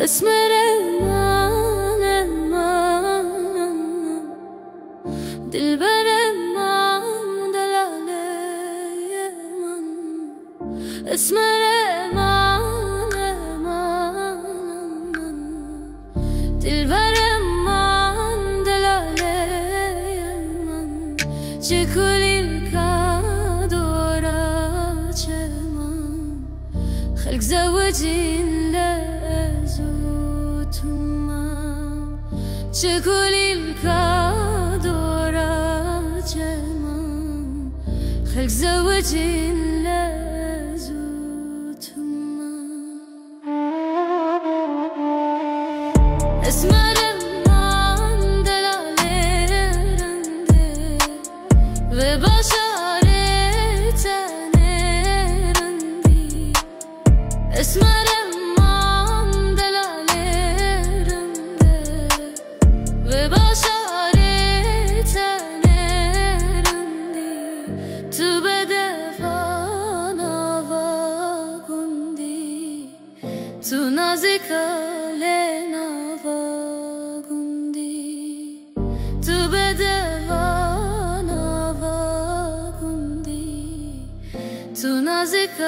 اسمر من دلبر من دلاله من اسمر من دلبر من دلاله من چه کلیل کدورچه من خلق زوجین چه کلیل کدورچه من خلق زوجین لزوت من اسمر من دلاله رنده و بشارت نرندی اسمر تو نازک نواگوندی تو بده نواگوندی تو نازک